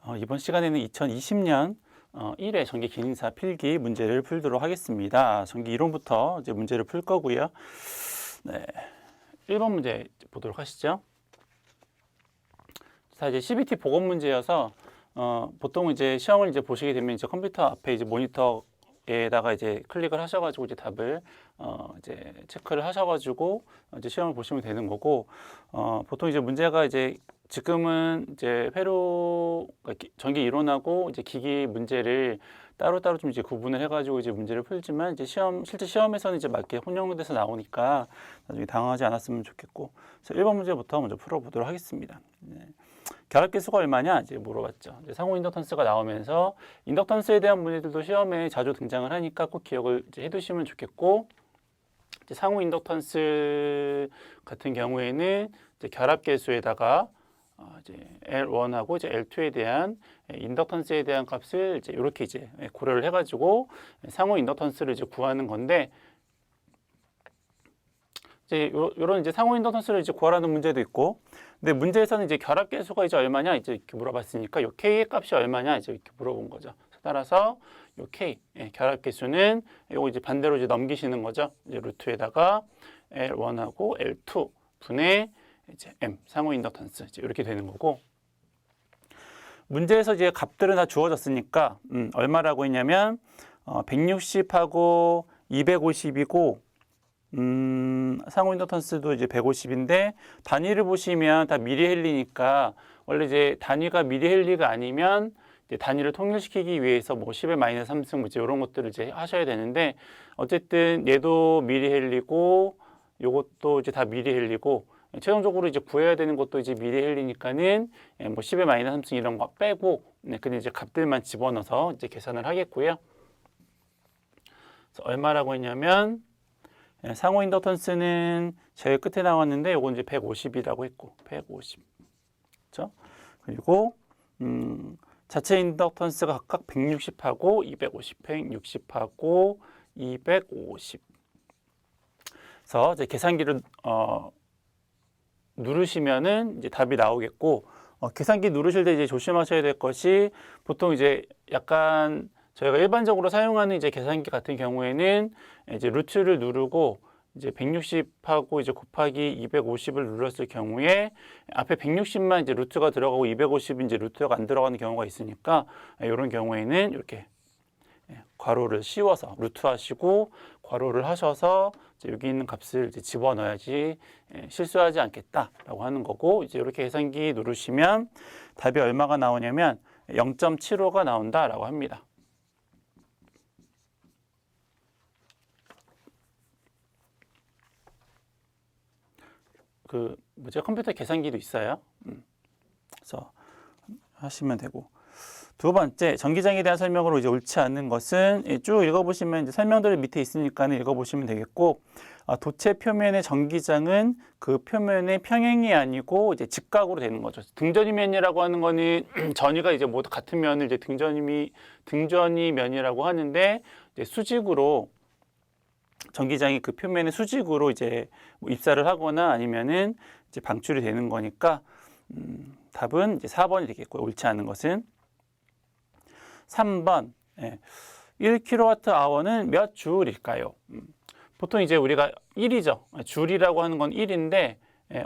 이번 시간에는 2020년 1회 전기 기능사 필기 문제를 풀도록 하겠습니다. 전기 이론부터 이제 문제를 풀 거고요. 네, 1번 문제 보도록 하시죠. 자, 이제 CBT 복원 문제여서 보통 이제 시험을 이제 보시게 되면 이제 컴퓨터 앞에 이제 모니터에다가 이제 클릭을 하셔가지고 이제 답을 이제 체크를 하셔가지고 이제 시험을 보시면 되는 거고, 보통 이제 문제가 이제 지금은 이제 전기 이론하고 이제 기기 문제를 따로따로 좀 이제 구분을 해가지고 이제 문제를 풀지만, 이제 실제 시험에서는 이제 맞게 혼용돼서 나오니까 나중에 당황하지 않았으면 좋겠고, 그래서 1번 문제부터 먼저 풀어보도록 하겠습니다. 네. 결합계수가 얼마냐 이제 물어봤죠. 이제 상호 인덕턴스가 나오면서 인덕턴스에 대한 문제들도 시험에 자주 등장을 하니까 꼭 기억을 이제 해두시면 좋겠고, 이제 상호 인덕턴스 같은 경우에는 이제 결합계수에다가 이제 L1하고 이제 L2에 대한 인덕턴스에 대한 값을 이제 이렇게 이제 고려를 해가지고 상호 인덕턴스를 이제 구하는 건데, 이제 이런 이제 상호 인덕턴스를 이제 구하라는 문제도 있고, 근데 문제에서는 이제 결합계수가 이제 얼마냐 이제 이렇게 물어봤으니까 요 K의 값이 얼마냐 이제 이렇게 물어본 거죠. 따라서 요 K 결합계수는 요거 이제 반대로 이제 넘기시는 거죠. 이제 루트에다가 L1하고 L2 분의 이제 M 상호 인덕턴스 이제 이렇게 되는 거고, 문제에서 이제 값들은 다 주어졌으니까 얼마라고 했냐면 160하고 250이고 상호 인덕턴스도 이제 150인데 단위를 보시면 다 미리헬리니까, 원래 이제 단위가 미리헬리가 아니면 이제 단위를 통일시키기 위해서 뭐 10의 마이너스 3승 이제 이런 것들을 이제 하셔야 되는데, 어쨌든 얘도 미리헬리고 요것도 이제 다 미리헬리고, 최종적으로 이제 구해야 되는 것도 이제 미리헬리니까는 뭐 10의 마이너스 3승 이런 거 빼고 그냥 이제 값들만 집어넣어서 이제 계산을 하겠고요. 그래서 얼마라고 했냐면 상호 인덕턴스는 제일 끝에 나왔는데 요건 이제 150이라고 했고 150. 그렇죠? 그리고 자체 인덕턴스가 각각 160하고 250, 160하고 250. 그래서 이제 계산기를 누르시면은 이제 답이 나오겠고, 계산기 누르실 때 이제 조심하셔야 될 것이, 보통 이제 약간 저희가 일반적으로 사용하는 이제 계산기 같은 경우에는 이제 루트를 누르고 이제 160하고 이제 곱하기 250을 눌렀을 경우에 앞에 160만 이제 루트가 들어가고 250이 이제 루트가 안 들어가는 경우가 있으니까, 이런 경우에는 이렇게 괄호를 씌워서 루트하시고 괄호를 하셔서 이제 여기 있는 값을 이제 집어넣어야지 실수하지 않겠다라고 하는 거고, 이제 이렇게 계산기 누르시면 답이 얼마가 나오냐면 0.75가 나온다라고 합니다. 컴퓨터 계산기도 있어요. 그래서 하시면 되고, 두 번째, 전기장에 대한 설명으로 이제 옳지 않은 것은 쭉 읽어보시면 이제 설명들이 밑에 있으니까 읽어보시면 되겠고, 도체 표면의 전기장은 그 표면의 평행이 아니고 이제 직각으로 되는 거죠. 등전이 면이라고 하는 거는 전위가 이제 모두 같은 면을 이제 등전이 면이라고 하는데, 이제 수직으로 전기장이 그 표면의 수직으로 이제 뭐 입사를 하거나 아니면은 이제 방출이 되는 거니까 답은 이제 4번이 되겠고요. 옳지 않은 것은 3번 1kWh는 몇 줄일까요? 보통 이제 우리가 1이죠. 줄이라고 하는 건 1인데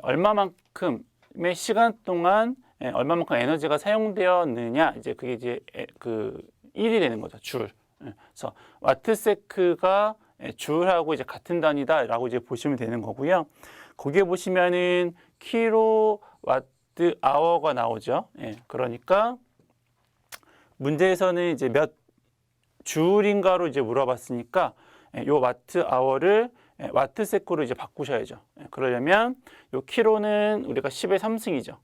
얼마만큼의 시간 동안 얼마만큼 에너지가 사용되었느냐, 이제 그게 이제 그 1이 되는 거죠. 줄. 그래서 와트세크가 줄하고 이제 같은 단위다라고 이제 보시면 되는 거고요. 거기에 보시면은 킬로와트 아워가 나오죠. 그러니까 문제에서는 이제 몇 줄인가로 이제 물어봤으니까 요 와트 아워를 와트 세크로 이제 바꾸셔야죠. 그러려면 요 킬로는 우리가 10의 3승이죠.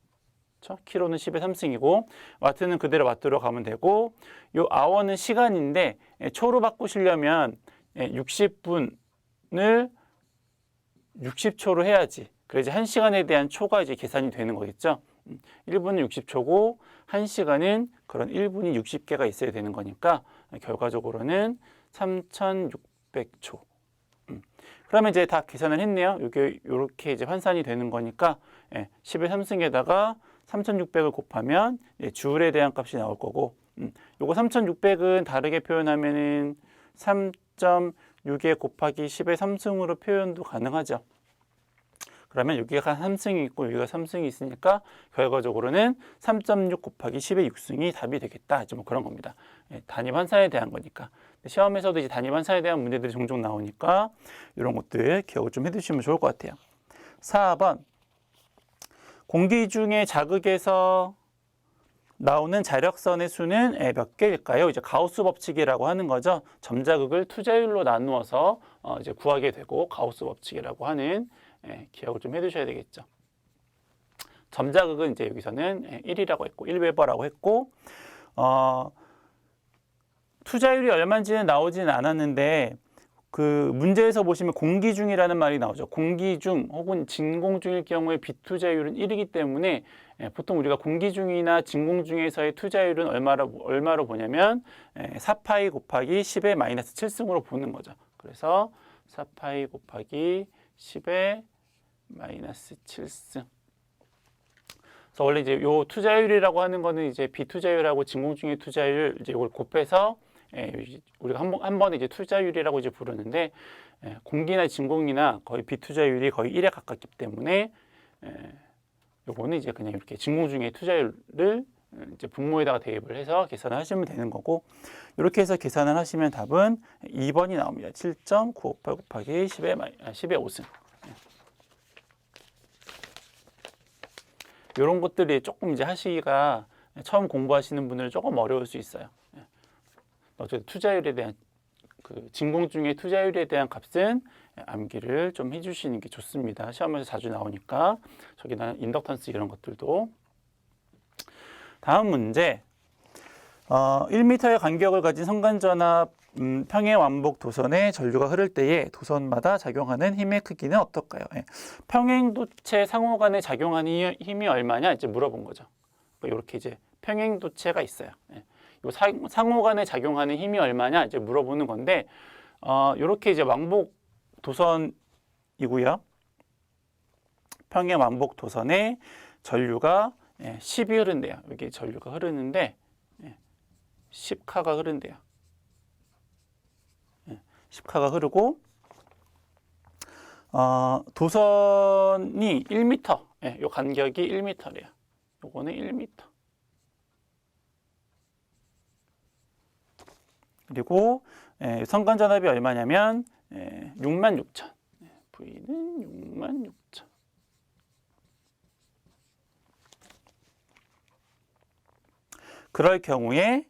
그렇죠? 킬로는 10의 3승이고 와트는 그대로 와트로 가면 되고, 요 아워는 시간인데 초로 바꾸시려면 60분을 60초로 해야지. 그래야지 1시간에 대한 초가 이제 계산이 되는 거겠죠. 1분은 60초고 1시간은 그런 1분이 60개가 있어야 되는 거니까 결과적으로는 3600초. 그러면 이제 다 계산을 했네요. 이게 이렇게 이제 환산이 되는 거니까 10의 3승에다가 3600을 곱하면 주울에 대한 값이 나올 거고, 요거 3600은 다르게 표현하면은 3.6에 곱하기 10의 3승으로 표현도 가능하죠. 그러면 여기가 3승이 있고 여기가 3승이 있으니까 결과적으로는 3.6 곱하기 10의 6승이 답이 되겠다. 뭐 그런 겁니다. 단위 환산에 대한 거니까. 시험에서도 이제 단위 환산에 대한 문제들이 종종 나오니까 이런 것들 기억을 좀 해두시면 좋을 것 같아요. 4번. 공기 중에 자극에서 나오는 자력선의 수는 몇 개일까요? 이제 가우스 법칙이라고 하는 거죠. 점자극을 투자율로 나누어서 이제 구하게 되고 가우스 법칙이라고 하는 기억을 좀 해두셔야 되겠죠. 점자극은 이제 여기서는 1이라고 했고 1웨버라고 했고 투자율이 얼마인지는 나오지는 않았는데 그 문제에서 보시면 공기중이라는 말이 나오죠. 공기중 혹은 진공중일 경우에 비투자율은 1이기 때문에 보통 우리가 공기중이나 진공중에서의 투자율은 얼마로 보냐면 4파이 곱하기 10의 마이너스 7승으로 보는 거죠. 그래서 4파이 곱하기 10의 마이너스 7승. 그래서 원래 이제 요 투자율이라고 하는 거는 이제 비투자율하고 진공중의 투자율 이제 이걸 곱해서 우리가 한 번에 이제 투자율이라고 이제 부르는데 공기나 진공이나 거의 비투자율이 거의 1에 가깝기 때문에 요거는 이제 그냥 이렇게 진공중의 투자율을 이제 분모에다가 대입을 해서 계산을 하시면 되는 거고 이렇게 해서 계산을 하시면 답은 2번이 나옵니다. 7.958 곱하기 10의 5승. 이런 것들이 조금 이제 하시기가 처음 공부하시는 분들은 조금 어려울 수 있어요. 어쨌든 투자율에 대한 진공중의 투자율에 대한 값은 암기를 좀 해주시는 게 좋습니다. 시험에서 자주 나오니까 저기나 인덕턴스 이런 것들도. 다음 문제. 1m의 간격을 가진 성간전압 평행완복 도선에 전류가 흐를 때에 도선마다 작용하는 힘의 크기는 어떨까요? 평행도체 상호 간에 작용하는 힘이 얼마냐 이제 물어본 거죠. 이렇게 이제 평행도체가 있어요. 요 상호 간에 작용하는 힘이 얼마냐 이제 물어보는 건데 이렇게 이제 완복 도선이고요. 평행 완복 도선에 전류가 10이 흐른대요. 여기 전류가 흐르는데 10카가 흐른대요. 10카가 흐르고 도선이 1m, 요 간격이 1m래요. 요거는 1m. 그리고 성간전압이 얼마냐면 66,000. V는 66,000. 그럴 경우에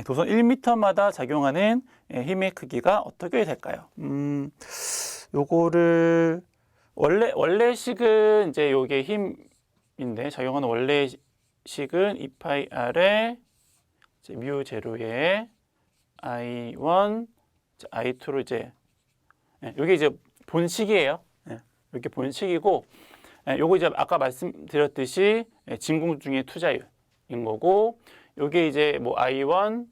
도선 1m마다 작용하는 힘의 크기가 어떻게 될까요? 요거를 원래식은 이제 요게 힘인데 작용하는 원래식은 2파이r에 뮤 제로에 I1, I2로 이제 요게 이제 본식이에요. 이렇게 본식이고 요거 이제 아까 말씀드렸듯이 진공중의 투자율인 거고 요게 이제 뭐 I1,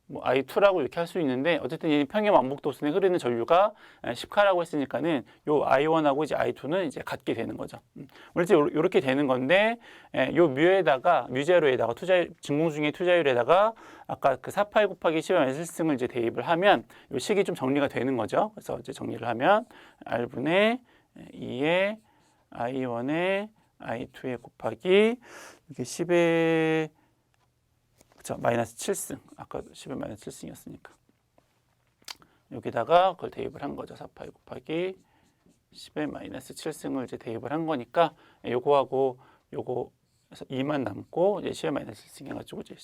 뭐 I2라고 이렇게 할 수 있는데 어쨌든 이 평행 완복 도선에 흐르는 전류가 10카라고 했으니까는 요 I1하고 이제 I2는 이제 같게 되는 거죠. 원래 이렇게 되는 건데 요 뮤제로에다가 진공중의 투자율에다가 아까 그 4파이 곱하기 10의 1승을 이제 대입을 하면 요 식이 좀 정리가 되는 거죠. 그래서 이제 정리를 하면 R분의 2의 I1의 I2의 곱하기 이게 10의 마이너스 7승. 아까 10의 마이너스 7승이었으니까. 여기다가 그걸 대입을 한 거죠. 4파이 곱하기 10의 마이너스 7승을 이제 대입을 한 거니까 요거하고 요거에서 2만 남고 이제 10의 마이너스 7승 해가지고 이제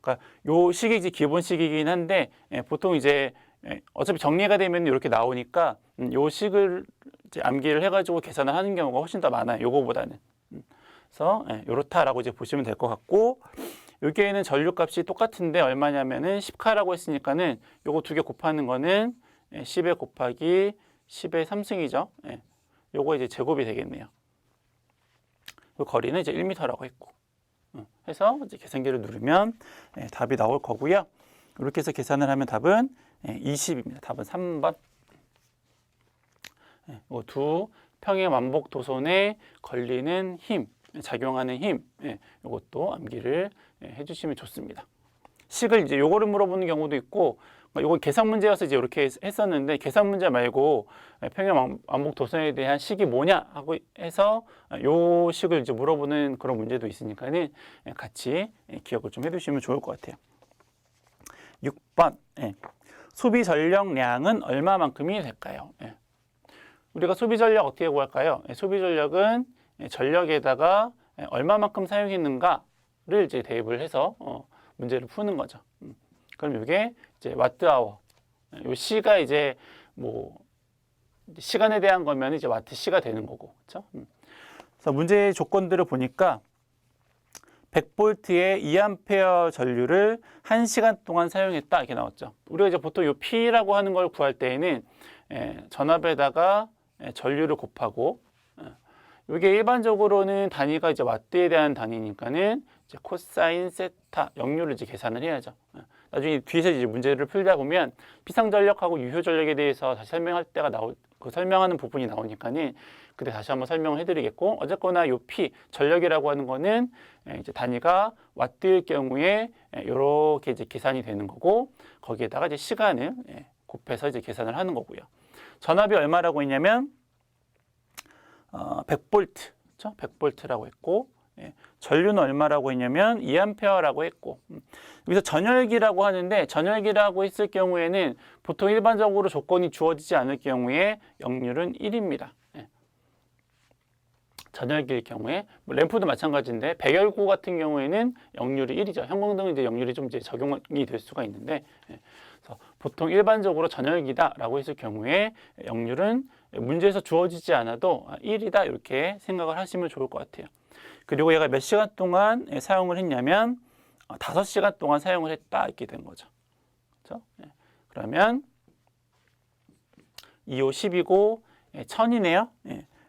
그러니까 요 식이 이제 기본식이긴 한데 보통 이제 어차피 정리가 되면 이렇게 나오니까 요 식을 이제 암기를 해가지고 계산을 하는 경우가 훨씬 더 많아요. 요거보다는. 그래서 요렇다라고 이제 보시면 될 것 같고. 여기에는 전류값이 똑같은데 얼마냐면은 10카라고 했으니까는 요거 두 개 곱하는 거는 10에 곱하기 10의 3승이죠. 요거 이제 제곱이 되겠네요. 그 거리는 이제 1m라고 했고. 해서 이제 계산기를 누르면 답이 나올 거고요. 이렇게 해서 계산을 하면 답은 20입니다. 답은 3번. 두 평행 완복 도선에 걸리는 힘 작용하는 힘, 이것도 암기를 해주시면 좋습니다. 식을 이제 요거를 물어보는 경우도 있고, 요거 계산 문제여서 이제 이렇게 했었는데 계산 문제 말고 평형 왕복 도선에 대한 식이 뭐냐 하고 해서 요 식을 이제 물어보는 그런 문제도 있으니까는 같이 기억을 좀 해두시면 좋을 것 같아요. 6번 소비 전력량은 얼마만큼이 될까요? 우리가 소비 전력 어떻게 구할까요? 소비 전력은 전력에다가 얼마만큼 사용했는가를 이제 대입을 해서 문제를 푸는 거죠. 그럼 이게 이제 와트아워, 요 C가 이제 뭐 시간에 대한 거면 이제 와트 C가 되는 거고, 그렇죠? 그래서 문제의 조건들을 보니까 100V의 2A 전류를 1시간 동안 사용했다 이렇게 나왔죠. 우리가 이제 보통 요 P라고 하는 걸 구할 때에는 전압에다가 전류를 곱하고, 이게 일반적으로는 단위가 이제 와트에 대한 단위니까는 이제 코사인 세타 역류를 이제 계산을 해야죠. 나중에 뒤에서 이제 문제를 풀다 보면 비상전력하고 유효전력에 대해서 다시 설명할 때가 그 설명하는 부분이 나오니까는 그때 다시 한번 설명을 해드리겠고, 어쨌거나 요 P 전력이라고 하는 거는 이제 단위가 와트일 경우에 이렇게 이제 계산이 되는 거고, 거기에다가 이제 시간을 곱해서 이제 계산을 하는 거고요. 전압이 얼마라고 했냐면 100V, 그렇죠? 100V라고 했고, 전류는 얼마라고 했냐면 2A라고 했고, 여기서 전열기라고 하는데, 전열기라고 했을 경우에는 보통 일반적으로 조건이 주어지지 않을 경우에 역률은 1입니다. 전열기일 경우에 뭐 램프도 마찬가지인데 백열구 같은 경우에는 역률이 1이죠. 형광등은 이제 역률이 좀 이제 적용이 될 수가 있는데, 그래서 보통 일반적으로 전열기다라고 했을 경우에 역률은 문제에서 주어지지 않아도 1이다 이렇게 생각을 하시면 좋을 것 같아요. 그리고 얘가 몇 시간 동안 사용을 했냐면 5시간 동안 사용을 했다 이렇게 된 거죠. 그렇죠? 그러면 2, 5, 10이고 1000이네요.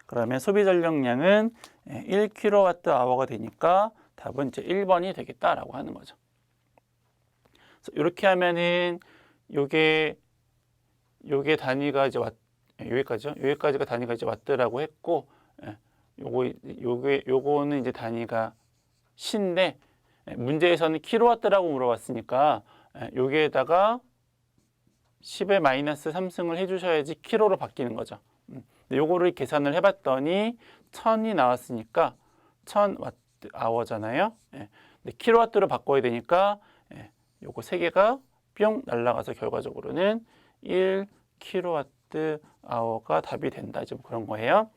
그러면 소비 전력량은 1kWh가 되니까 답은 이제 1번이 되겠다라고 하는 거죠. 그래서 이렇게 하면은 요게 단위가 이제 여기까지요. 여기까지가 단위가 이제 와트라고 했고, 요거는 이제 단위가 C인데, 문제에서는 킬로와트라고 물어봤으니까 여기에다가 10의 마이너스 3승을 해주셔야지 킬로로 바뀌는 거죠. 요거를 계산을 해봤더니 1000이 나왔으니까 1000Wh잖아요. 근데 킬로와트로 바꿔야 되니까 요거 3개가 뿅 날아가서 결과적으로는 1kWh가 답이 된다. 이제 뭐 그런 거예요.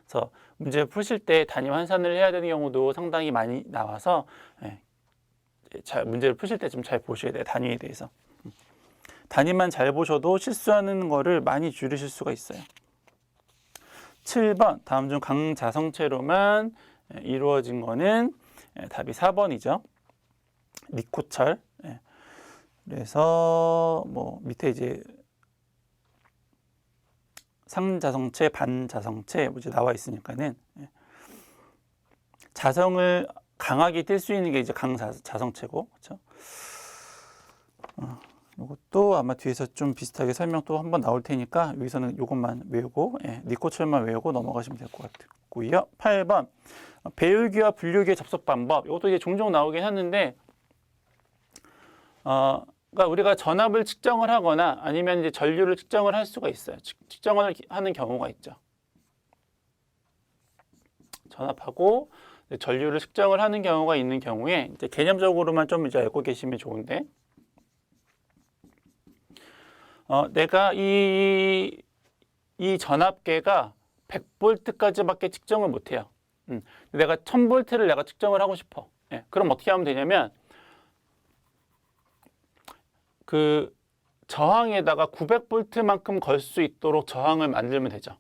그래서 문제 푸실 때 단위 환산을 해야 되는 경우도 상당히 많이 나와서 문제를 푸실 때 좀 잘 보셔야 돼요. 단위에 대해서. 단위만 잘 보셔도 실수하는 거를 많이 줄이실 수가 있어요. 7번 다음 중 강자성체로만 이루어진 거는 답이 4번이죠. 니코철. 그래서 뭐 밑에 이제 상자성체, 반자성체 이제 나와 있으니까는 자성을 강하게 띌 수 있는 게 이제 강자성체고, 그렇죠? 이것도 아마 뒤에서 좀 비슷하게 설명 또 한번 나올 테니까 여기서는 이것만 외우고 니코철만 외우고 넘어가시면 될 것 같고요. 8번 배율기와 분류기의 접속 방법. 이것도 이제 종종 나오긴 하는데, 그러니까 우리가 전압을 측정을 하거나 아니면 이제 전류를 측정을 할 수가 있어요. 측정을 하는 경우가 있죠. 전압하고 전류를 측정을 하는 경우가 있는 경우에 이제 개념적으로만 좀 이제 알고 계시면 좋은데, 내가 이 전압계가 100V까지밖에 측정을 못해요. 내가 1000V를 내가 측정을 하고 싶어. 그럼 어떻게 하면 되냐면 그 저항에다가 900V만큼 걸 수 있도록 저항을 만들면 되죠.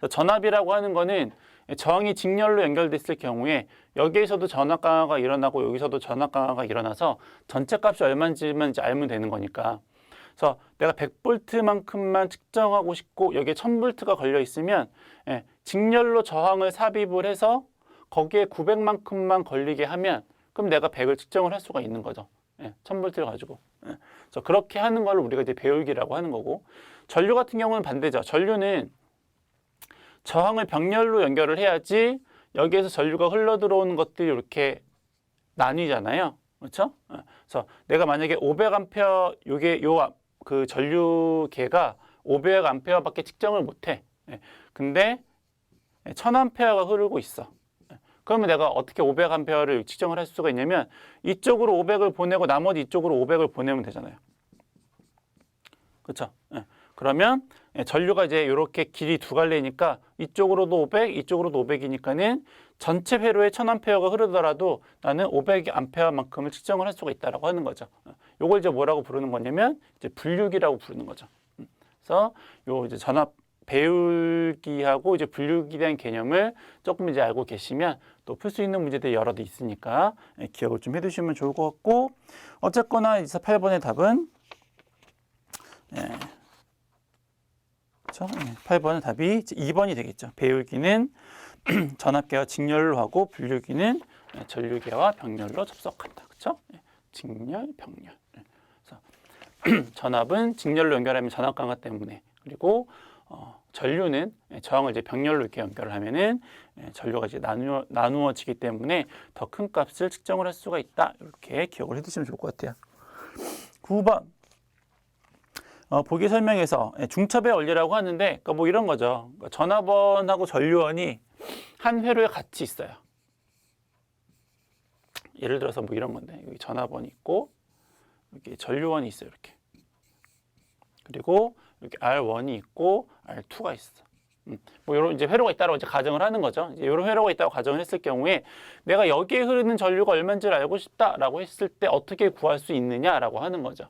전압이라고 하는 거는 저항이 직렬로 연결됐을 경우에 여기에서도 전압 강화가 일어나고 여기서도 전압 강화가 일어나서 전체 값이 얼마인지만 이제 알면 되는 거니까. 그래서 내가 100V만큼만 측정하고 싶고 여기에 1000V가 걸려 있으면 직렬로 저항을 삽입을 해서 거기에 900만큼만 걸리게 하면 그럼 내가 100을 측정을 할 수가 있는 거죠. 1000V를 가지고. 그래서 그렇게 하는 걸 우리가 이제 배율기라고 하는 거고, 전류 같은 경우는 반대죠. 전류는 저항을 병렬로 연결을 해야지 여기에서 전류가 흘러 들어오는 것들이 이렇게 나뉘잖아요. 그렇죠? 그래서 내가 만약에 500A 요게 그 전류계가 500A밖에 측정을 못 해. 근데 1000A가 흐르고 있어. 그러면 내가 어떻게 500A를 측정을 할 수가 있냐면 이쪽으로 500을 보내고 나머지 이쪽으로 500을 보내면 되잖아요. 그렇죠? 그러면 전류가 이제 이렇게 길이 두 갈래니까 이쪽으로도 500, 이쪽으로도 500이니까는 전체 회로에 1000A가 흐르더라도 나는 500A만큼을 측정을 할 수가 있다라고 하는 거죠. 요걸 이제 뭐라고 부르는 거냐면 이제 분류기라고 부르는 거죠. 그래서 요 이제 전압 배율기하고 이제 분류기에 대한 개념을 조금 이제 알고 계시면 또 풀 수 있는 문제들이 여러 개 있으니까 기억을 좀 해두시면 좋을 것 같고, 어쨌거나 28번의 답은 그렇죠? 8번의 답이 2번이 되겠죠. 배율기는 전압계와 직렬로 하고 분류기는 전류계와 병렬로 접속한다. 그렇죠? 직렬, 병렬. 그래서 전압은 직렬로 연결하면 전압 강화 때문에, 그리고 전류는 저항을 이제 병렬로 이렇게 연결을 하면은 전류가 이제 나누어지기 때문에 더 큰 값을 측정을 할 수가 있다. 이렇게 기억을 해두시면 좋을 것 같아요. 9번. 보기 설명에서 중첩의 원리라고 하는데, 그러니까 뭐 이런 거죠. 그러니까 전압원하고 전류원이 한 회로에 같이 있어요. 예를 들어서 뭐 이런 건데, 여기 전압원이 있고 여기 전류원이 있어요. 이렇게. 그리고 여기 R1이 있고 R2가 있어. 뭐 이런 이제 회로가 있다고 이제 가정을 하는 거죠. 이제 이런 회로가 있다고 가정을 했을 경우에 내가 여기에 흐르는 전류가 얼마인지를 알고 싶다라고 했을 때 어떻게 구할 수 있느냐라고 하는 거죠.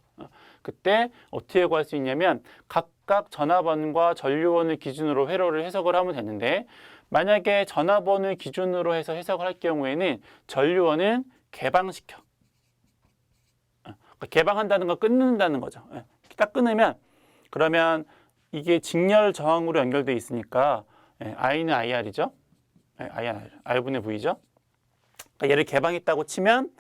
그때 어떻게 구할 수 있냐면 각각 전압원과 전류원을 기준으로 회로를 해석을 하면 되는데, 만약에 전압원을 기준으로 해서 해석을 할 경우에는 전류원은 개방시켜. 그러니까 개방한다는 건 끊는다는 거죠. 딱 끊으면, 그러면 이게 직렬 저항으로 연결되어 있으니까 I는 IR이죠. R분의 V죠. 그러니까 얘를 개방했다고 치면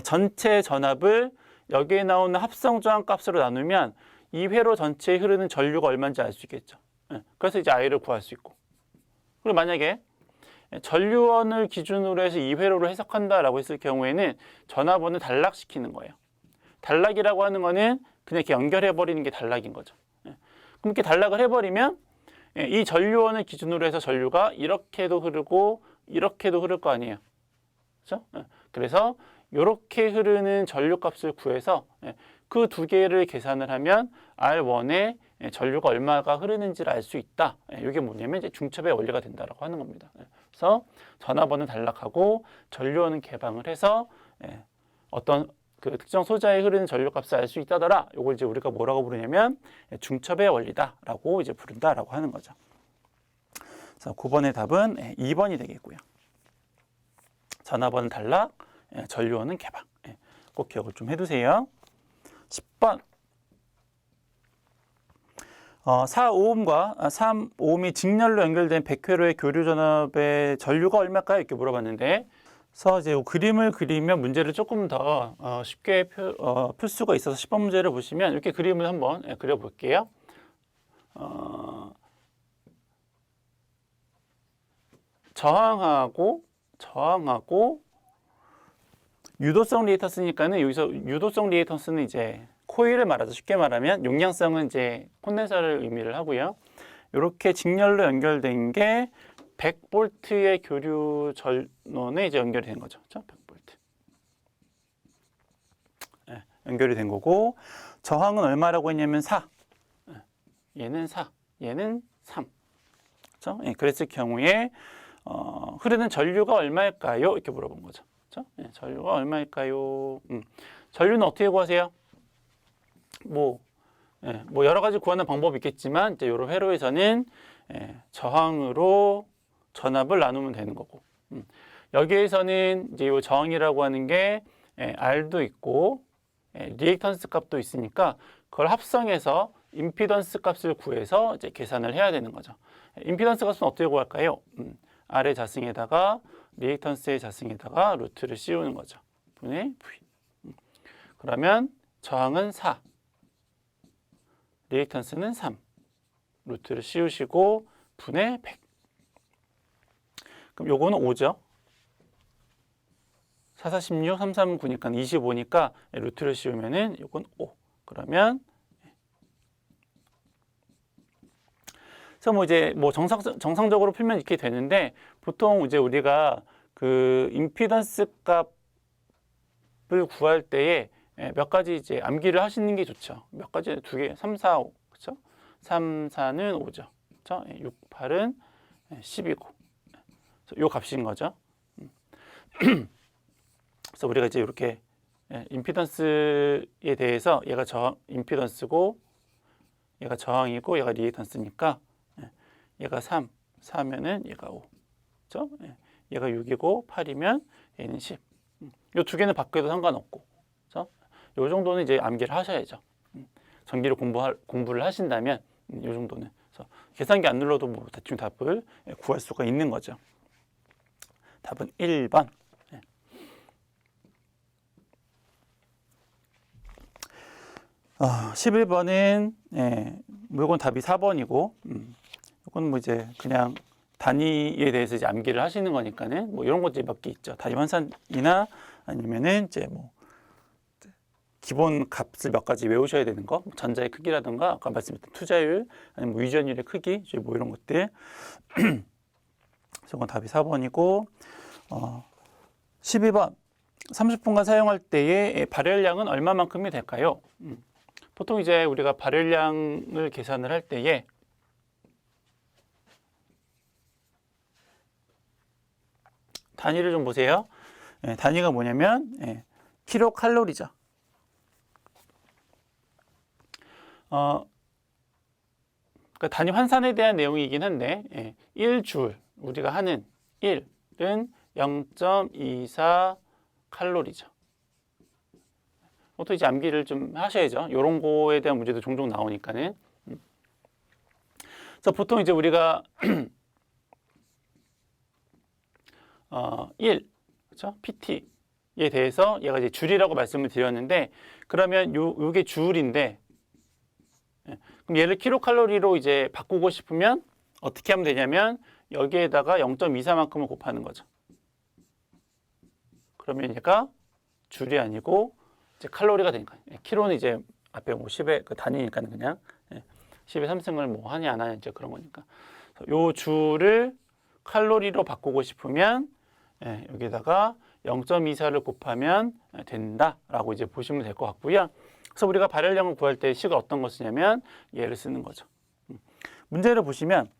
전체 전압을 여기에 나오는 합성 저항 값으로 나누면 이 회로 전체에 흐르는 전류가 얼마인지 알 수 있겠죠. 그래서 이제 I를 구할 수 있고, 그리고 만약에 전류원을 기준으로 해서 이 회로를 해석한다라고 했을 경우에는 전압원을 단락시키는 거예요. 단락이라고 하는 거는 그냥 이렇게 연결해버리는 게 단락인 거죠. 그럼 이렇게 단락을 해버리면 이 전류원을 기준으로 해서 전류가 이렇게도 흐르고 이렇게도 흐를 거 아니에요. 그렇죠? 그래서 이렇게 흐르는 전류값을 구해서 그 두 개를 계산을 하면 R1에 전류가 얼마가 흐르는지를 알 수 있다. 이게 뭐냐면 이제 중첩의 원리가 된다라고 하는 겁니다. 그래서 전압원은 단락하고 전류원은 개방을 해서 어떤 그 특정 소자에 흐르는 전류값을 알 수 있다더라. 이걸 이제 우리가 뭐라고 부르냐면 중첩의 원리다라고 이제 부른다라고 하는 거죠. 그래서 9번의 답은 2번이 되겠고요. 전압원은 단락, 전류원은 개방. 꼭 기억을 좀 해두세요. 10번. 4오음과 3오음이 직렬로 연결된 100회로의 교류 전압의 전류가 얼마일까요? 이렇게 물어봤는데, 그래서 이제 그림을 그리면 문제를 조금 더 쉽게 풀 수가 있어서 10번 문제를 보시면 이렇게 그림을 한번 그려볼게요. 저항하고 유도성 리액턴스니까는 여기서 유도성 리액턴스는 이제 코일을 말하죠. 쉽게 말하면 용량성은 이제 콘덴서를 의미를 하고요. 이렇게 직렬로 연결된 게 100V의 교류 전원에 이제 연결이 된 거죠. 그렇죠? 100V. 연결이 된 거고, 저항은 얼마라고 했냐면 4. 얘는 4, 얘는 3. 그렇죠? 그랬을 경우에 흐르는 전류가 얼마일까요? 이렇게 물어본 거죠. 그렇죠? 전류가 얼마일까요? 전류는 어떻게 구하세요? 뭐 여러 가지 구하는 방법이 있겠지만 이제 이런 회로에서는 저항으로 전압을 나누면 되는 거고, 여기에서는 이제 이 저항이라고 하는 게 R도 있고 리액턴스 값도 있으니까 그걸 합성해서 임피던스 값을 구해서 이제 계산을 해야 되는 거죠. 임피던스 값은 어떻게 구할까요? R의 자승에다가 리액턴스의 자승에다가 루트를 씌우는 거죠. 분의 V. 그러면 저항은 4, 리액턴스는 3, 루트를 씌우시고 분의 100. 그럼 요거는 5죠. 4, 4, 16, 3, 3, 9니까 25니까 루트를 씌우면은 요건 5. 그러면 그래서 뭐 이제 뭐 정상적으로 풀면 이렇게 되는데 보통 이제 우리가 그 임피던스 값을 구할 때에 몇 가지 이제 암기를 하시는 게 좋죠. 몇 가지 두 개, 3, 4, 5. 그렇죠? 3, 4는 5죠. 그렇죠? 6, 8은 10이고. 요 값인 거죠. 그래서 우리가 이제 이렇게 임피던스에 대해서 얘가 임피던스고 얘가 저항이고 얘가 리액턴스니까 얘가 3, 4면은 얘가 5. 그렇죠? 얘가 6이고 8이면 얘는 10. 요 두 개는 바뀌어도 상관없고. 그렇죠? 요 정도는 이제 암기를 하셔야죠. 전기를 공부를 하신다면 요 정도는. 그래서 계산기 안 눌러도 뭐 대충 답을 구할 수가 있는 거죠. 답은 1번. 11번은 이건 답이 4번이고 이건 뭐 이제 그냥 단위에 대해서 이제 암기를 하시는 거니까는 뭐 이런 것들이 몇 개 있죠. 단위 환산이나 아니면은 이제 뭐 기본 값을 몇 가지 외우셔야 되는 거, 전자의 크기라든가 아까 말씀드렸던 투자율 아니면 뭐 유전율의 크기 뭐 이런 것들. 그래서 이건 답이 4번이고 12번 30분간 사용할 때의 발열량은 얼마만큼이 될까요? 보통 이제 우리가 발열량을 계산을 할 때에 단위를 좀 보세요. 단위가 뭐냐면 킬로칼로리죠. 그러니까 단위 환산에 대한 내용이긴 한데 1줄 우리가 하는 1은 0.24 칼로리죠. 또 이제 암기를 좀 하셔야죠. 이런 거에 대한 문제도 종종 나오니까는. 그래서 보통 이제 우리가 1, 그렇죠? PT에 대해서 얘가 이제 줄이라고 말씀을 드렸는데 그러면 요게 줄인데 그럼 얘를 킬로칼로리로 이제 바꾸고 싶으면 어떻게 하면 되냐면 여기에다가 0.24만큼을 곱하는 거죠. 그러면 얘가 줄이 아니고 이제 칼로리가 되니까 킬로는 이제 앞에 뭐 10의 그 단위니까는 그냥 10의 3승을 뭐 하냐 안 하냐 이제 그런 거니까 요 줄을 칼로리로 바꾸고 싶으면 여기다가 0.24를 곱하면 된다라고 이제 보시면 될 것 같고요. 그래서 우리가 발열량을 구할 때 식을 어떤 거 쓰냐면 얘를 쓰는 거죠. 문제를 보시면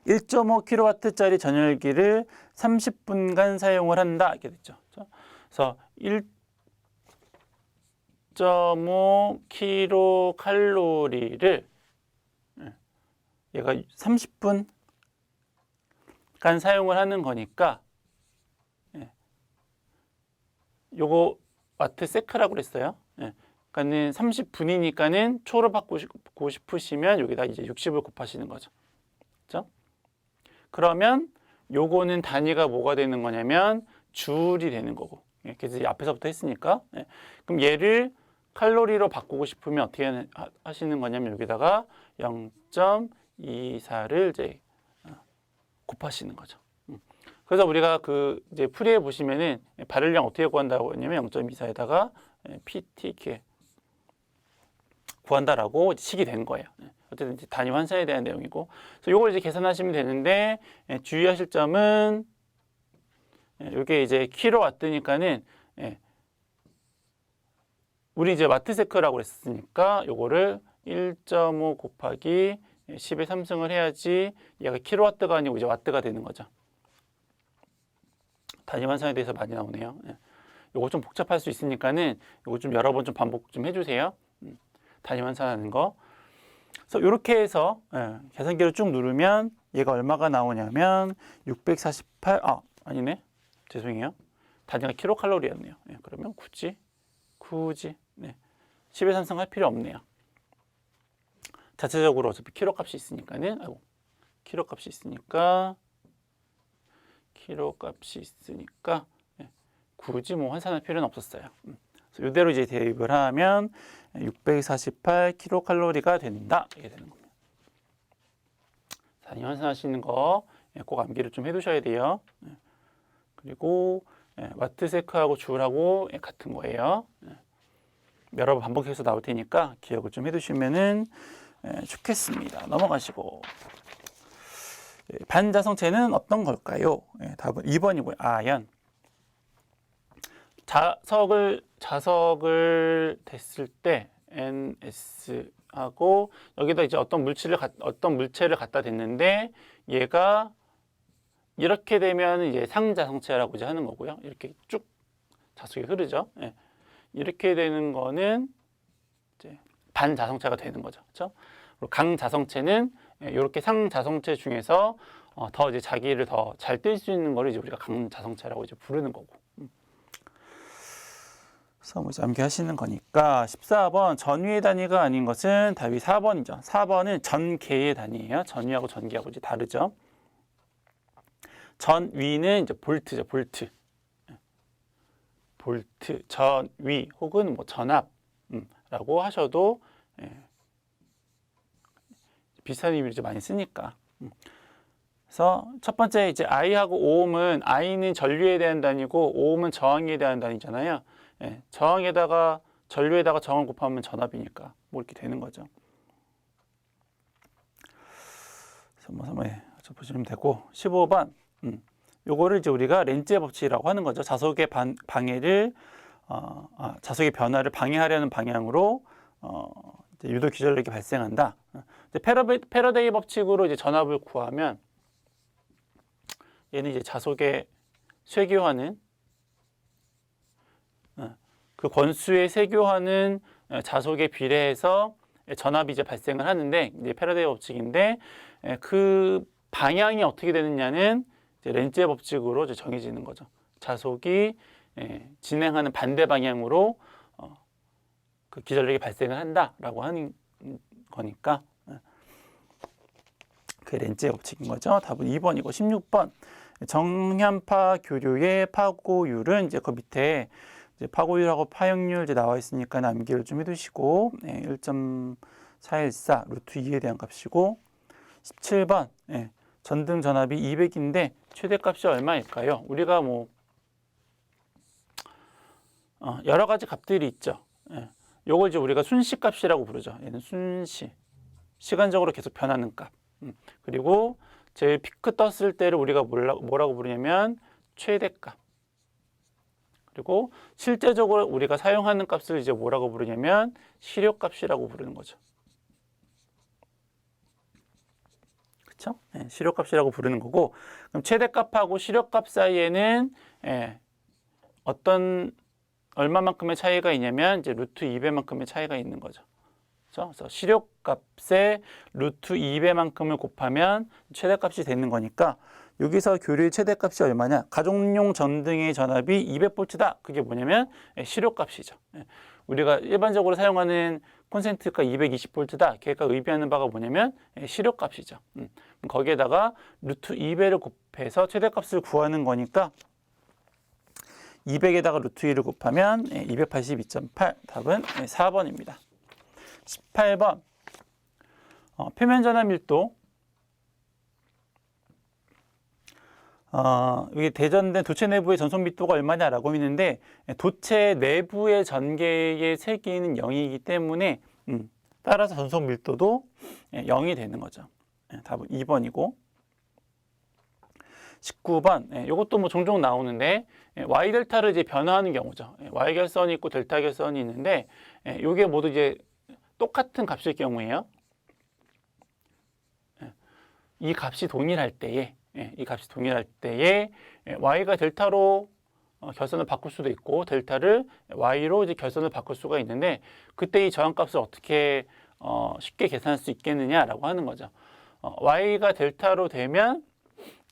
1.5kW짜리 전열기를 30분간 사용을 한다 이렇게 됐죠. 그래서 1.5kcal를 얘가 30분간 사용을 하는 거니까 요거 와트 세크라고 그랬어요. 그러니까는 30분이니까는 초로 바꾸고 싶으시면 여기다 이제 60을 곱하시는 거죠. 그렇죠? 그러면 요거는 단위가 뭐가 되는 거냐면 줄이 되는 거고. 그래서 앞에서부터 했으니까. 그럼 얘를 칼로리로 바꾸고 싶으면 어떻게 하시는 거냐면 여기다가 0.24를 이제 곱하시는 거죠. 그래서 우리가 그 이제 풀이해 보시면은 발열량 어떻게 구한다고 했냐면 0.24에다가 PTK 구한다라고 식이 된 거예요. 어쨌든 단위 환산에 대한 내용이고, 그래서 이걸 이제 계산하시면 되는데 주의하실 점은 이게 이제 킬로와트니까는 우리 이제 와트세크라고 했으니까 요거를 1.5 곱하기 10의 3승을 해야지 얘가 킬로와트가 아니고 이제 와트가 되는 거죠. 단위 환산에 대해서 많이 나오네요. 요거 좀 복잡할 수 있으니까는 요거 좀 여러 번 좀 반복 좀 해주세요. 단위 환산하는 거. 그래서 이렇게 해서 계산기를 쭉 누르면 얘가 얼마가 나오냐면 648. 아니네. 죄송해요. 단위가 킬로칼로리였네요. 그러면 굳이 10의 3승 할 필요 없네요. 자체적으로 어차피 킬로 값이 있으니까는 킬로 값이 있으니까 굳이 뭐 환산할 필요는 없었어요. 그래서 이대로 이제 대입을 하면 648 킬로칼로리가 된다. 이게 되는 겁니다. 단위 환산하시는 거 꼭 암기를 좀 해두셔야 돼요. 그리고 와트세크하고 줄하고 같은 거예요. 여러 번 반복해서 나올 테니까 기억을 좀 해두시면은 좋겠습니다. 넘어가시고 반자성체는 어떤 걸까요? 답은 2번이고요. 아연. 자석을 댔을 때 NS하고 여기다 이제 어떤 물체를 갖다 댔는데 얘가 이렇게 되면 이제 상자성체라고 이제 하는 거고요. 이렇게 쭉 자석이 흐르죠. 이렇게 되는 거는 이제 반자성체가 되는 거죠. 그렇죠? 그리고 강자성체는 이렇게 상자성체 중에서 더 이제 자기를 더 잘 뜰 수 있는 거를 이제 우리가 강자성체라고 이제 부르는 거고. 그래서 뭐 암기하시는 거니까 14번 전위의 단위가 아닌 것은 답이 4번이죠. 4번은 전개의 단위예요. 전위하고 전개하고 이제 다르죠. 전위는 이제 볼트죠. 볼트. 전위 혹은 뭐 전압라고 하셔도 비슷한 의미를 좀 많이 쓰니까. 그래서 첫 번째 이제 I하고 오음은 I는 전류에 대한 단위고 오음은 저항에 대한 단위잖아요. 저항에다가 전류에다가 정을 곱하면 전압이니까 뭐 이렇게 되는 거죠. 그래서 뭐 한번 보시면 되고 15번 요거를 이제 우리가 렌즈의 법칙이라고 하는 거죠. 자석의 자석의 변화를 방해하려는 방향으로 이제 유도 기전력이 발생한다. 이제 패러데이 법칙으로 이제 전압을 구하면 얘는 이제 자석의 쇠교하는 그 권수의 쇠교하는 자석에 비례해서 전압이 이제 발생을 하는데 이제 패러데이 법칙인데 그 방향이 어떻게 되느냐는 이제 렌즈의 법칙으로 이제 정해지는 거죠. 자석이 진행하는 반대 방향으로 그 기전력이 발생을 한다라고 하는 거니까 그 렌즈의 법칙인 거죠. 답은 2번이고 16번 정현파 교류의 파고율은 이제 그 밑에 이제 파고율하고 파형률 이제 나와 있으니까 암기를 좀 해두시고 1.414 루트 2에 대한 값이고 17번 전등 전압이 200인데 최대값이 얼마일까요? 우리가 뭐 여러 가지 값들이 있죠. 요걸 이제 우리가 순시값이라고 부르죠. 얘는 순시, 시간적으로 계속 변하는 값. 그리고 제일 피크 떴을 때를 우리가 뭐라고 부르냐면 최대값. 그리고 실제적으로 우리가 사용하는 값을 이제 뭐라고 부르냐면 시료값이라고 부르는 거죠. 그렇죠? 시료값이라고 부르는 거고, 그럼 최대값하고 시료값 사이에는 얼마만큼의 차이가 있냐면 이제 루트 2배만큼의 차이가 있는 거죠. 그렇죠? 그래서 시료값에 루트 2배만큼을 곱하면 최대값이 되는 거니까 여기서 교류의 최대값이 얼마냐? 가정용 전등의 전압이 200V다. 그게 뭐냐면 시료값이죠. 우리가 일반적으로 사용하는 콘센트가 220V다. 걔가 의미하는 바가 뭐냐면 시료값이죠. 거기에다가 루트 2배를 곱해서 최대값을 구하는 거니까 200에다가 루트 2를 곱하면 282.8. 답은 4번입니다. 18번 표면 전압 밀도 여기 대전된 도체 내부의 전속密도가 얼마냐라고 했는데 도체 내부의 전개의 세기는 0이기 때문에 따라서 전속 밀도도 0이 되는 거죠. 답은 2번이고 19번 이것도 뭐 종종 나오는데 Y 델타를 이제 변화하는 경우죠. Y 결선이 있고 델타 결선이 있는데 이게 모두 이제 똑같은 값일 경우에요. 이 값이 동일할 때에 Y가 델타로 결선을 바꿀 수도 있고 델타를 Y로 이제 결선을 바꿀 수가 있는데 그때 이 저항값을 어떻게 쉽게 계산할 수 있겠느냐라고 하는 거죠. Y가 델타로 되면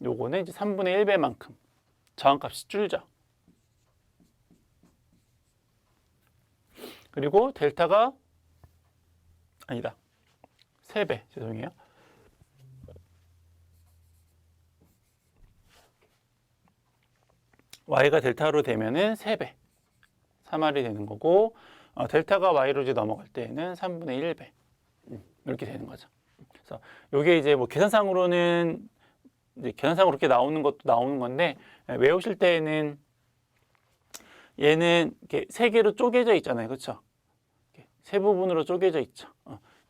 요거는 이제 3분의 1배만큼 저항값이 줄죠. 그리고 델타가 아니다. 3배. 죄송해요. Y가 델타로 되면은 3배. 3R이 되는 거고 델타가 Y로 이제 넘어갈 때는 3분의 1배. 이렇게 되는 거죠. 그래서 요게 이제 뭐 계산상으로는 이제 계산상으로 그렇게 나오는 것도 나오는 건데 외우실 때에는 얘는 이렇게 세 개로 쪼개져 있잖아요, 그렇죠? 세 부분으로 쪼개져 있죠.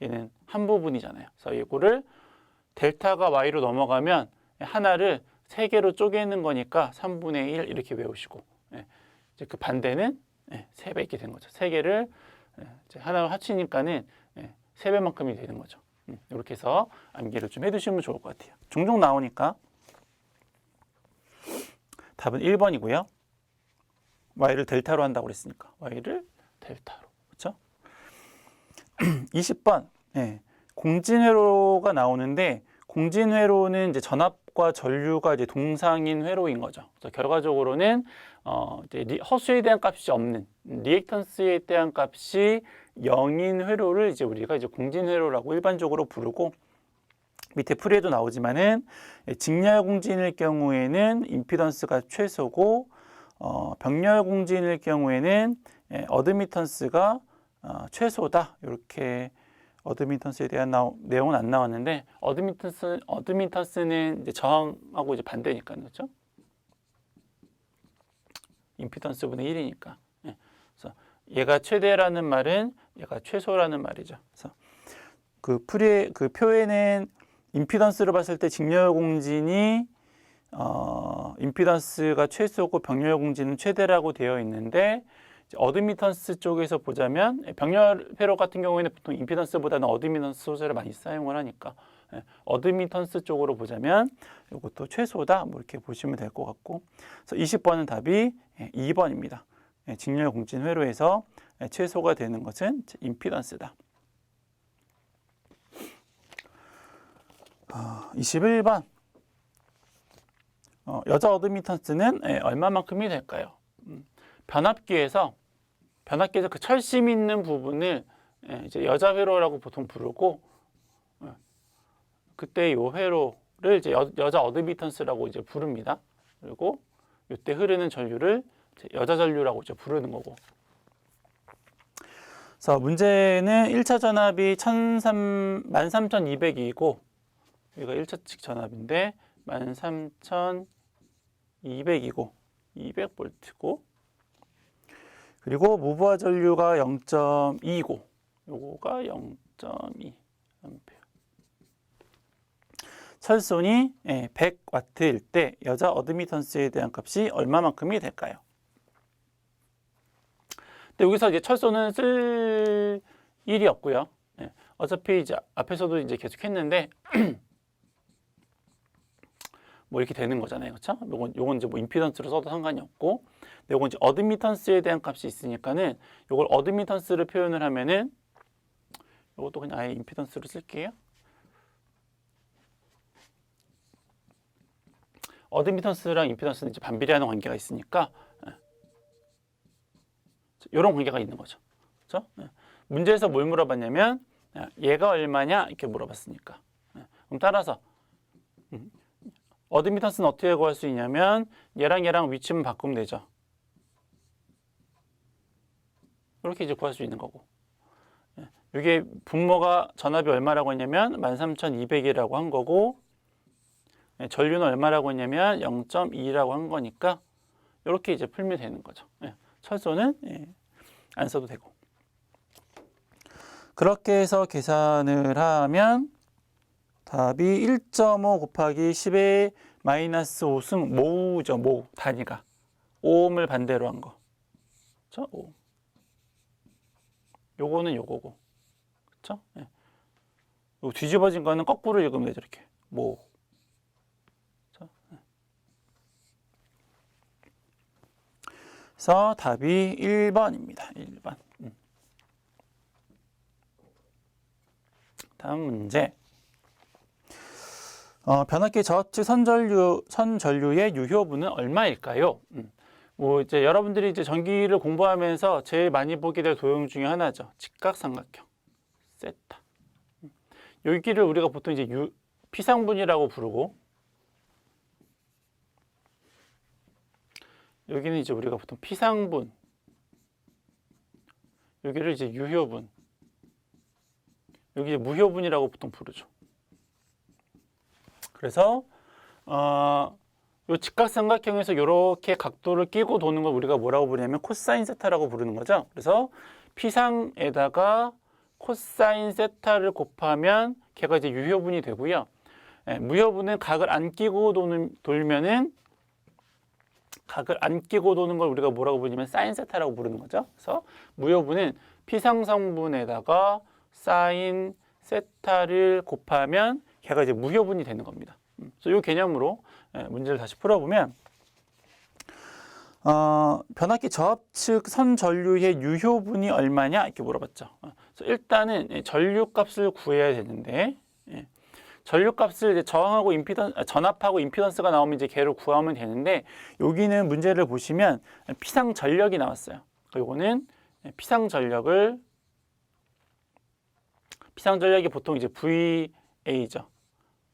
얘는 한 부분이잖아요. 그래서 이거를 델타가 y로 넘어가면 하나를 세 개로 쪼개는 거니까 3분의 1 이렇게 외우시고, 이제 그 반대는 3배 있게 된 거죠. 세 개를 이제 하나로 합치니까는 3배만큼이 되는 거죠. 이렇게 해서 암기를 좀 해두시면 좋을 것 같아요. 종종 나오니까. 답은 1번이고요. y를 델타로 한다고 그랬으니까 y를 델타로. 그렇죠? 20번. 공진회로가 나오는데 공진회로는 이제 전압과 전류가 이제 동상인 회로인 거죠. 그래서 결과적으로는 이제 허수에 대한 값이 없는 리액턴스에 대한 값이 0인 회로를 이제 우리가 이제 공진회로라고 일반적으로 부르고, 밑에 풀이에도 나오지만은 직렬 공진일 경우에는 임피던스가 최소고, 병렬 공진일 경우에는 어드미턴스가 최소다. 이렇게 어드미턴스에 대한 내용은 안 나왔는데, 어드미턴스는 이제 저항하고 이제 반대니까, 그렇죠? 임피던스분의 1이니까. 그래서 얘가 최대라는 말은 얘가 최소라는 말이죠. 그래서 그 표에는 임피던스를 봤을 때 직렬 공진이 임피던스가 최소고 병렬 공진은 최대라고 되어 있는데, 어드미턴스 쪽에서 보자면 병렬 회로 같은 경우에는 보통 임피던스보다는 어드미턴스 소재를 많이 사용을 하니까 어드미턴스 쪽으로 보자면 이것도 최소다, 뭐 이렇게 보시면 될 것 같고, 그래서 20번은 답이 2번입니다. 직렬 공진 회로에서 최소가 되는 것은 임피던스다. 21번. 여자 어드미턴스는 얼마만큼이 될까요? 변압기에서 그 철심 있는 부분을 이제 여자 회로라고 보통 부르고, 그때 이 회로를 이제 여자 어드미턴스라고 이제 부릅니다. 그리고 이때 흐르는 전류를 여자 전류라고 이제 부르는 거고. 그래서 문제는 1차 전압이 13,200이고, 여기가 1차측 전압인데 13,200이고 200볼트고, 그리고 무부하 전류가 0.2고 요거가 0.2 암페어. 철손이 100와트일 때 여자 어드미턴스에 대한 값이 얼마만큼이 될까요? 근데 여기서 이제 철손은 쓸 일이 없고요. 어차피 이제 앞에서도 이제 계속 했는데 뭐 이렇게 되는 거잖아요, 그렇죠? 요건 이제 뭐 임피던스로 써도 상관이 없고, 근데 요건 이제 어드미턴스에 대한 값이 있으니까는 요걸 어드미턴스를 표현을 하면은 요것도 그냥 아예 임피던스로 쓸게요. 어드미턴스랑 임피던스는 이제 반비례하는 관계가 있으니까 이런 관계가 있는 거죠, 그렇죠? 문제에서 뭘 물어봤냐면 얘가 얼마냐 이렇게 물어봤으니까, 그럼 따라서 어드미턴스는 어떻게 구할 수 있냐면 얘랑 위치만 바꾸면 되죠. 이렇게 이제 구할 수 있는 거고, 이게 분모가 전압이 얼마라고 했냐면 13,200이라고 한 거고, 전류는 얼마라고 했냐면 0.2라고 한 거니까 이렇게 이제 풀면 되는 거죠. 철소는 안 써도 되고. 그렇게 해서 계산을 하면 답이 1.5 곱하기 10의 마이너스 5승 모우죠. 모우 단위가 오음을 반대로 한 거, 그렇죠? 오음. 요거는 요거고, 그렇죠? 요 뒤집어진 거는 거꾸로 읽으면 되죠. 이렇게 모우. 그렇죠? 그래서 답이 1번입니다. 1번. 다음 문제. 변압기 저하측 선전류의 유효분은 얼마일까요? 뭐 이제 여러분들이 이제 전기를 공부하면서 제일 많이 보게 될 도형 중에 하나죠. 직각삼각형 세타. 여기를 우리가 보통 이제 피상분이라고 부르고, 여기는 이제 우리가 보통 피상분, 여기를 이제 유효분, 여기 이제 무효분이라고 보통 부르죠. 그래서 요 직각삼각형에서 이렇게 각도를 끼고 도는 걸 우리가 뭐라고 부르냐면 코사인 세타라고 부르는 거죠. 그래서 P상에다가 코사인 세타를 곱하면 걔가 이제 유효분이 되고요. 무효분은 각을 안 끼고 돌면은 각을 안 끼고 도는 걸 우리가 뭐라고 부르냐면 사인 세타라고 부르는 거죠. 그래서 무효분은 P상 성분에다가 사인 세타를 곱하면 걔가 이제 무효분이 되는 겁니다. 그래서 이 개념으로 문제를 다시 풀어보면 변압기 저압측 선 전류의 유효분이 얼마냐 이렇게 물어봤죠. 그래서 일단은 전류값을 구해야 되는데 전류값을 이제 전압하고 임피던스가 나오면 이제 걔를 구하면 되는데 여기는 문제를 보시면 피상 전력이 나왔어요. 요거는 피상 전력이 보통 이제 VA죠.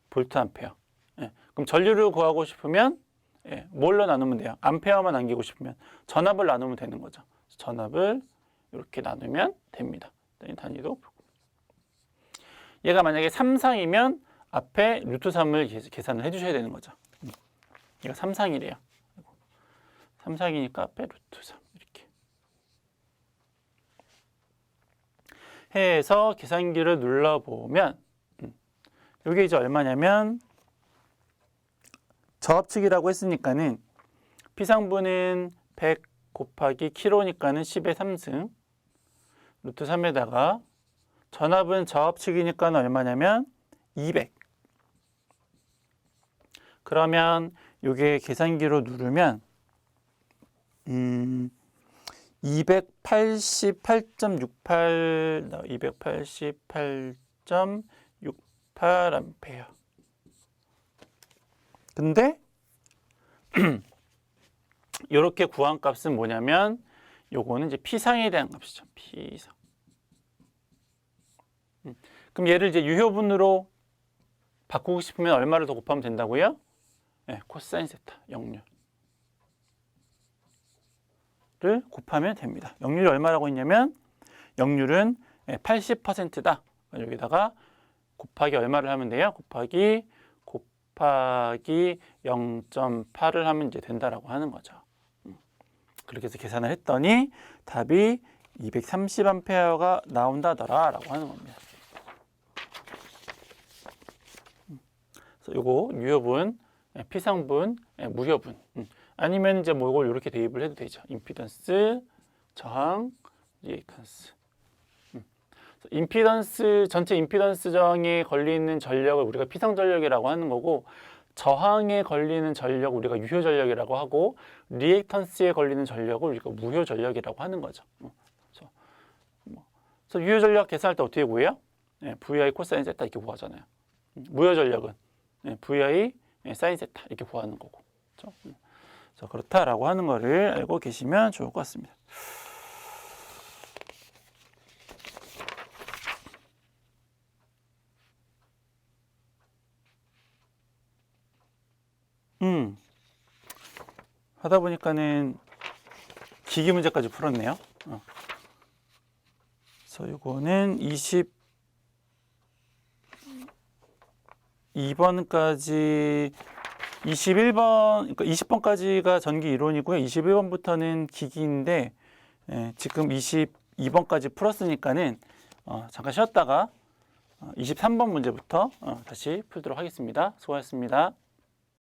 볼트 암페어. 그럼 전류를 구하고 싶으면 뭘로 나누면 돼요? 암페어만 남기고 싶으면 전압을 나누면 되는 거죠. 전압을 이렇게 나누면 됩니다. 단위도 얘가 만약에 3상이면 앞에 루트 3을 계산을 해주셔야 되는 거죠. 얘가 3상이래요. 3상이니까 앞에 루트 3 이렇게 해서 계산기를 눌러보면 이게 이제 얼마냐면 저압측이라고 했으니까는 P상분은 100 곱하기 킬로니까는 10의 3승 루트 3에다가 전압은 저압측이니까 얼마냐면 200. 그러면 이게 계산기로 누르면 288.68 암페어. 근데 이렇게 구한 값은 뭐냐면 요거는 이제 P상에 대한 값이죠. P상. 그럼 얘를 이제 유효분으로 바꾸고 싶으면 얼마를 더 곱하면 된다고요? 코사인 세타 역률을 곱하면 됩니다. 역률이 얼마라고 했냐면 역률은 80%다. 여기다가 곱하기 얼마를 하면 돼요? 곱하기 0.8을 하면 이제 된다라고 하는 거죠. 그렇게 해서 계산을 했더니 답이 230A가 나온다더라라고 하는 겁니다. 그래서 요거 유효분, P상분, 무효분. 아니면 이제 뭐 이걸 이렇게 대입을 해도 되죠. 임피던스, 저항, 리액턴스. 임피던스 전체 임피던스 저항에 걸리는 전력을 우리가 P상 전력이라고 하는 거고 저항에 걸리는 전력 우리가 유효 전력이라고 하고 리액턴스에 걸리는 전력을 우리가 무효 전력이라고 하는 거죠. 그래서 유효 전력 계산할 때 어떻게 구해요? VI 코사인 세타 이렇게 구하잖아요. 무효 전력은 VI 사인 세타 이렇게 구하는 거고. 그렇죠? 그렇다라고 하는 거를 알고 계시면 좋을 것 같습니다. 하다 보니까는 기기 문제까지 풀었네요. 그래서 이거는 22번까지 21번, 그러니까 20번까지가 전기 이론이고요. 21번부터는 기기인데 지금 22번까지 풀었으니까는 잠깐 쉬었다가 23번 문제부터 다시 풀도록 하겠습니다. 수고하셨습니다.